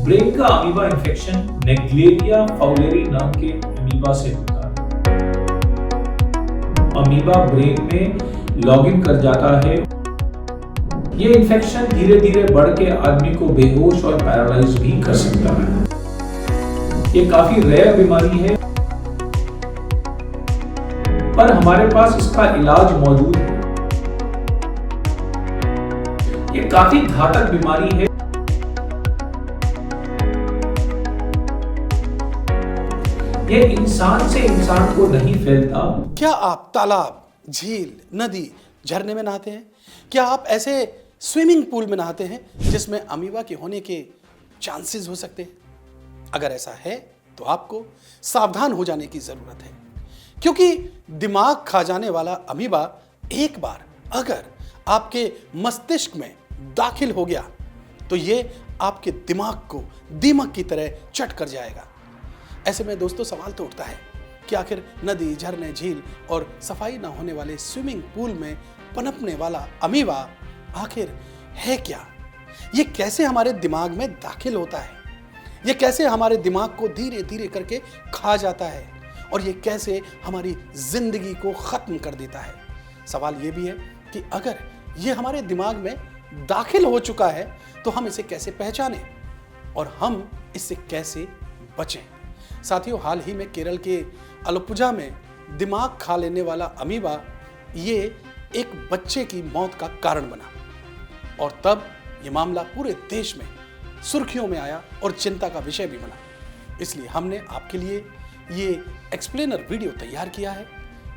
Brain का amoeba infection नेग्लेरिया fowleri नाम के अमीबा से होता है। अमीबा ब्रेन में लॉगिन कर जाता है। ये इन्फेक्शन धीरे धीरे बढ़ के आदमी को बेहोश और पैरालाइज भी कर सकता है। ये काफी रेयर बीमारी है, पर हमारे पास इसका इलाज मौजूद है। ये काफी घातक बीमारी है। ये इंसान से इंसान को नहीं फैलता। क्या आप तालाब, झील, नदी, झरने में नहाते हैं? क्या आप ऐसे स्विमिंग पूल में नहाते हैं जिसमें अमीबा के होने के चांसेस हो सकते हैं? अगर ऐसा है तो आपको सावधान हो जाने की जरूरत है, क्योंकि दिमाग खा जाने वाला अमीबा एक बार अगर आपके मस्तिष्क में दाखिल हो गया तो ये आपके दिमाग को दीमक की तरह चट कर जाएगा। ऐसे में दोस्तों सवाल तो उठता है कि आखिर नदी, झरने, झील और सफाई ना होने वाले स्विमिंग पूल में पनपने वाला अमीबा आखिर है क्या? ये कैसे हमारे दिमाग में दाखिल होता है? ये कैसे हमारे दिमाग को धीरे धीरे करके खा जाता है? और ये कैसे हमारी जिंदगी को खत्म कर देता है? सवाल ये भी है कि अगर ये हमारे दिमाग में दाखिल हो चुका है तो हम इसे कैसे पहचानें और हम इससे कैसे बचें? साथियों, हाल ही में केरल के अलपुझा में दिमाग खा लेने वाला अमीबा ये एक बच्चे की मौत का कारण बना और तब ये मामला पूरे देश में सुर्खियों में आया और चिंता का विषय भी बना। इसलिए हमने आपके लिए ये एक्सप्लेनर वीडियो तैयार किया है,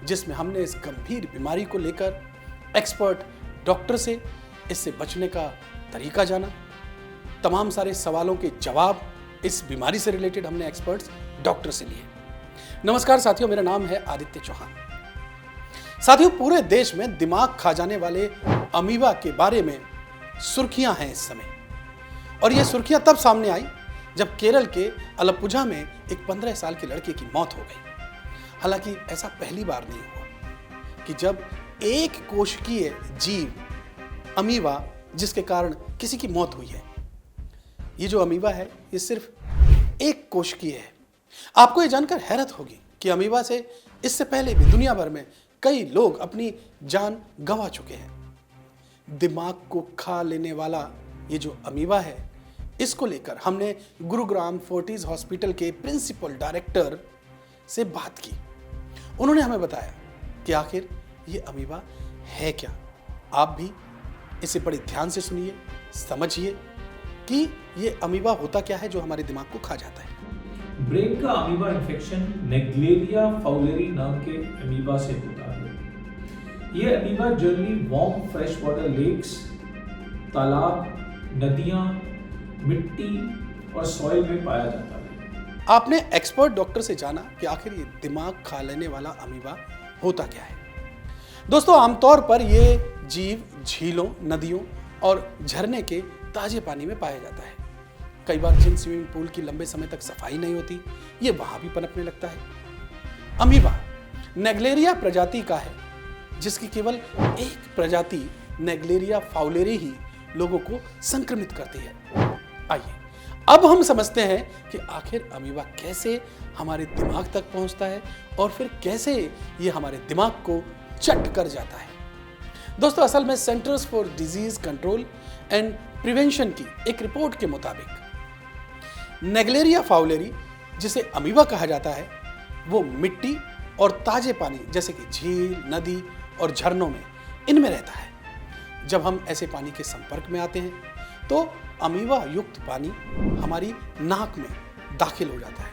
जिसमें हमने इस गंभीर बीमारी को लेकर एक्सपर्ट डॉक्टर से इससे बचने का तरीका जाना। तमाम सारे सवालों के जवाब इस बीमारी से रिलेटेड हमने एक्सपर्ट्स डॉक्टर से लिए। नमस्कार साथियों, मेरा नाम है आदित्य चौहान। साथियों, पूरे देश में दिमाग खा जाने वाले अमीबा के बारे में सुर्खियां हैं इस समय, और ये सुर्खियां तब सामने आई जब केरल के अलपुझा में एक 15 साल के लड़के की मौत हो गई। हालांकि ऐसा पहली बार नहीं हुआ कि जब एक कोशिकीय जीव अमीबा जिसके कारण किसी की मौत हुई है। ये जो अमीबा है ये सिर्फ एक कोशिकीय है। आपको ये जानकर हैरत होगी कि अमीबा से इससे पहले भी दुनिया भर में कई लोग अपनी जान गंवा चुके हैं। दिमाग को खा लेने वाला ये जो अमीबा है, इसको लेकर हमने गुरुग्राम फोर्टिस हॉस्पिटल के प्रिंसिपल डायरेक्टर से बात की। उन्होंने हमें बताया कि आखिर ये अमीबा है क्या। आप भी इसे बड़े ध्यान से सुनिए, समझिए कि ये अमीबा होता क्या है जो हमारे दिमाग को खा जाता है। ब्रेन का अमीबा इन्फेक्शन नेग्लेरिया फाउलेरी नाम के अमीबा से होता है। ये amoeba generally warm fresh water lakes, तालाब, नदियां, मिट्टी और सॉइल में पाया जाता है। आपने एक्सपर्ट डॉक्टर से जाना कि आखिर ये दिमाग खा लेने वाला अमीबा होता क्या है। दोस्तों, आमतौर पर ये जीव झीलों, नदियों और झरने के ताजे पानी में पाया जाता है। कई बार जिन स्विमिंग पूल की लंबे समय तक सफाई नहीं होती, ये वहां भी पनपने लगता है। अमीबा नेग्लेरिया प्रजाति का है, जिसकी केवल एक प्रजाति नेग्लेरिया फाउलेरी ही लोगों को संक्रमित करती है। आइए अब हम समझते हैं कि आखिर अमीबा कैसे हमारे दिमाग तक पहुंचता है और फिर कैसे ये हमारे दिमाग को चट कर जाता है। दोस्तों, असल में centres for disease control and prevention की एक रिपोर्ट के मुताबिक नेग्लेरिया फाउलेरी, जिसे अमीबा कहा जाता है, वो मिट्टी और ताजे पानी जैसे कि झील, नदी और झरनों में इनमें रहता है। जब हम ऐसे पानी के संपर्क में आते हैं तो अमीबा युक्त पानी हमारी नाक में दाखिल हो जाता है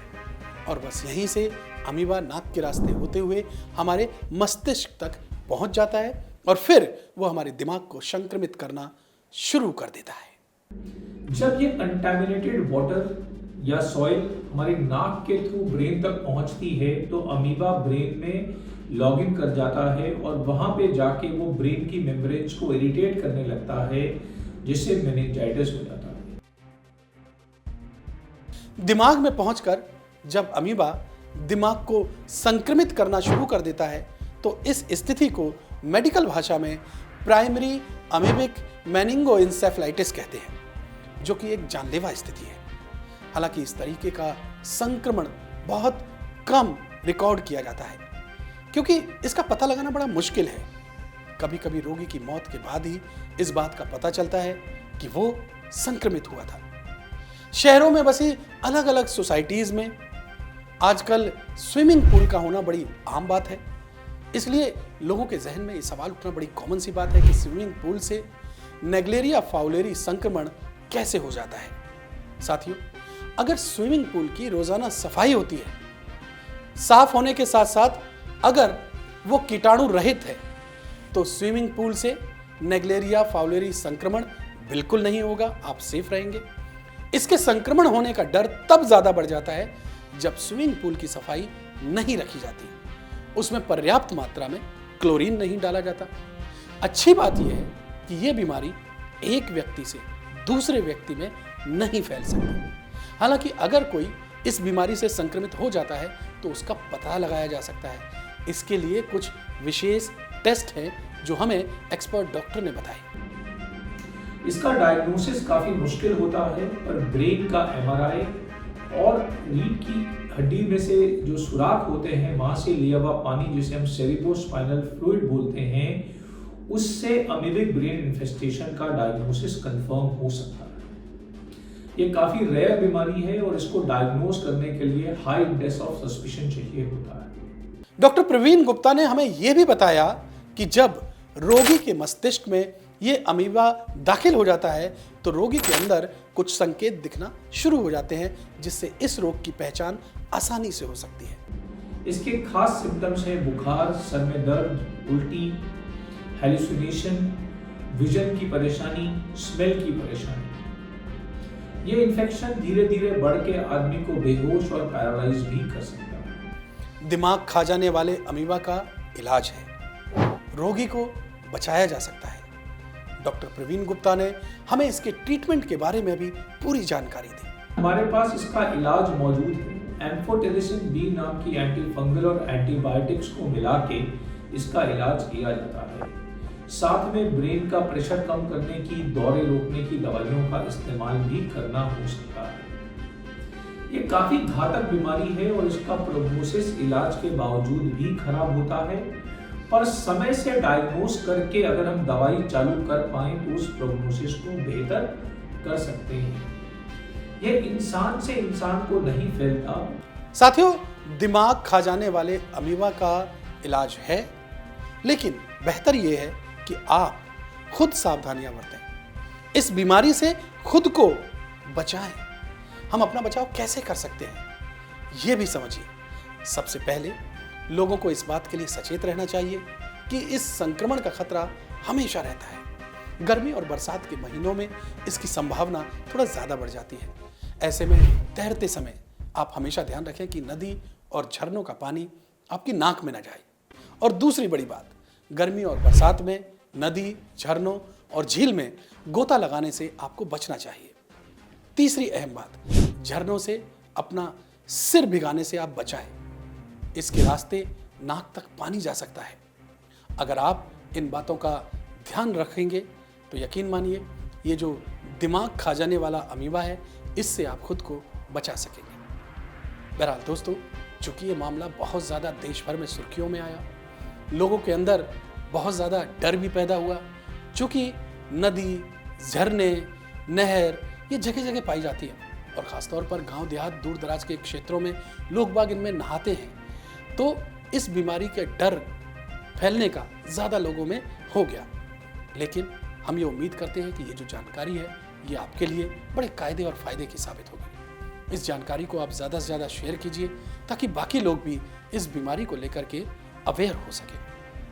और बस यहीं से अमीबा नाक के रास्ते होते हुए हमारे मस्तिष्क तक पहुंच जाता है और फिर वो हमारे दिमाग को संक्रमित करना शुरू कर देता है। जब ये कंटामिनेटेड वाटर या सॉइल हमारी नाक के थ्रू ब्रेन तक पहुंचती है तो अमीबा ब्रेन में लॉगिन कर जाता है और वहां पे जाके वो ब्रेन की मेम्ब्रेन्स को इरिटेट करने लगता है, जिससे मेनिंजाइटिस हो जाता है। दिमाग में पहुंचकर जब अमीबा दिमाग को संक्रमित करना शुरू कर देता है तो इस स्थिति को मेडिकल भाषा में प्राइमरी अमीबिक मेनिंगोइंसेफेलाइटिस कहते हैं, जो कि एक जानलेवा स्थिति है। हालांकि इस तरीके का संक्रमण बहुत कम रिकॉर्ड किया जाता है क्योंकि इसका पता लगाना बड़ा मुश्किल है। कभी कभी रोगी की मौत के बाद ही इस बात का पता चलता है कि वो संक्रमित हुआ था। शहरों में बसी अलग अलग सोसाइटीज में आजकल स्विमिंग पूल का होना बड़ी आम बात है, इसलिए लोगों के जहन में ये सवाल उठना बड़ी कॉमन सी बात है कि स्विमिंग पूल से नेग्लेरिया फाउलेरी संक्रमण कैसे हो जाता है। साथियों, अगर स्विमिंग पूल की रोजाना सफाई होती है, साफ होने के साथ साथ अगर वो कीटाणु रहित है, तो स्विमिंग पूल से नेग्लेरिया फाउलेरी संक्रमण बिल्कुल नहीं होगा, आप सेफ रहेंगे। इसके संक्रमण होने का डर तब ज्यादा बढ़ जाता है जब स्विमिंग पूल की सफाई नहीं रखी जाती, उसमें पर्याप्त मात्रा में क्लोरीन नहीं डाला जाता। अच्छी बात यह है कि यह बीमारी एक व्यक्ति से दूसरे व्यक्ति में नहीं फैल सकती। हालांकि अगर कोई इस बीमारी से संक्रमित हो जाता है तो उसका पता लगाया जा सकता है। इसके लिए कुछ विशेष टेस्ट हैं जो हमें एक्सपर्ट डॉक्टर ने बताए। इसका डायग्नोसिस काफी मुश्किल होता है, पर ब्रेन का एमआरआई और रीढ़ की हड्डी में से जो सुराख होते हैं वहां से लिया हुआ पानी, जिसे हम सेरिब्रोस्पाइनल फ्लूइड बोलते हैं, उससे अमीबिक ब्रेन इन्फेस्टेशन का डायग्नोसिस कंफर्म हो सकता है। ये काफी रेयर बीमारी है और इसको डायग्नोस करने के लिए हाई इंडेक्स ऑफ सस्पिशन चाहिए होता है। डॉक्टर प्रवीण गुप्ता ने हमें यह भी बताया कि जब रोगी के मस्तिष्क में ये अमीबा दाखिल हो जाता है तो रोगी के अंदर कुछ संकेत दिखना शुरू हो जाते हैं, जिससे इस रोग की पहचान आसानी से हो सकती है। इसके खास सिम्टम्स हैं बुखार, सर में दर्द, उल्टी, हेलुसिनेशन, विजन की परेशानी, स्मेल की परेशानी। ये इन्फेक्शन धीरे धीरे बढ़ के आदमी को बेहोश और पैरालाइज भी कर सकता है। दिमाग खा जाने वाले अमीबा का इलाज है, रोगी को बचाया जा सकता है। डॉक्टर प्रवीण गुप्ता ने हमें इसके ट्रीटमेंट के बारे में भी पूरी जानकारी दी। हमारे पास इसका इलाज मौजूद है। एम्फोटेरिसिन बी नाम की एंटी फंगल और एंटीबायोटिक्स को मिला के इसका इलाज किया जाता है। साथ में ब्रेन का प्रेशर कम करने की, दौरे रोकने की दवाइयों का इस्तेमाल भी करना हो सकता है। ये काफी घातक बीमारी है और इसका प्रोग्नोसिस इलाज के बावजूद भी खराब होता है, पर समय से डायग्नोस करके अगर हम दवाई चालू कर पाए तो उस प्रोग्नोसिस को बेहतर कर सकते हैं। यह इंसान से इंसान को नहीं फैलता। साथियों, दिमाग खा जाने वाले अमीबा का इलाज है, लेकिन बेहतर यह है कि आप खुद सावधानियां बरतें, इस बीमारी से खुद को बचाएं। हम अपना बचाव कैसे कर सकते हैं यह भी समझिए। सबसे पहले लोगों को इस बात के लिए सचेत रहना चाहिए कि इस संक्रमण का खतरा हमेशा रहता है। गर्मी और बरसात के महीनों में इसकी संभावना थोड़ा ज्यादा बढ़ जाती है। ऐसे में तैरते समय आप हमेशा ध्यान रखें कि नदी और झरनों का पानी आपकी नाक में न जाए। और दूसरी बड़ी बात, गर्मी और बरसात में नदी, झरनों और झील में गोता लगाने से आपको बचना चाहिए। तीसरी अहम बात, झरनों से अपना सिर भिगाने से आप बचाएं। इसके रास्ते नाक तक पानी जा सकता है। अगर आप इन बातों का ध्यान रखेंगे तो यकीन मानिए ये जो दिमाग खा जाने वाला अमीबा है, इससे आप खुद को बचा सकेंगे। बहरहाल दोस्तों, चूंकि ये मामला बहुत ज़्यादा देश भर में सुर्खियों में आया, लोगों के अंदर बहुत ज़्यादा डर भी पैदा हुआ, चूंकि नदी, झरने, नहर ये जगह जगह पाई जाती है और ख़ासतौर पर गांव देहात, दूर दराज के क्षेत्रों में लोग बाग इनमें नहाते हैं, तो इस बीमारी के डर फैलने का ज़्यादा लोगों में हो गया। लेकिन हम ये उम्मीद करते हैं कि ये जो जानकारी है ये आपके लिए बड़े कायदे और फ़ायदे की साबित होगी। इस जानकारी को आप ज़्यादा से ज़्यादा शेयर कीजिए ताकि बाकी लोग भी इस बीमारी को लेकर के अवेयर हो सके,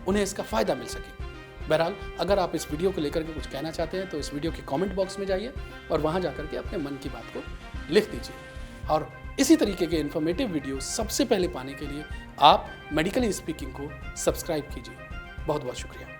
उन्हें इसका फ़ायदा मिल सके। बहरहाल, अगर आप इस वीडियो को लेकर के कुछ कहना चाहते हैं तो इस वीडियो के कमेंट बॉक्स में जाइए और वहाँ जाकर के अपने मन की बात को लिख दीजिए। और इसी तरीके के इन्फॉर्मेटिव वीडियो सबसे पहले पाने के लिए आप मेडिकली स्पीकिंग को सब्सक्राइब कीजिए। बहुत बहुत शुक्रिया।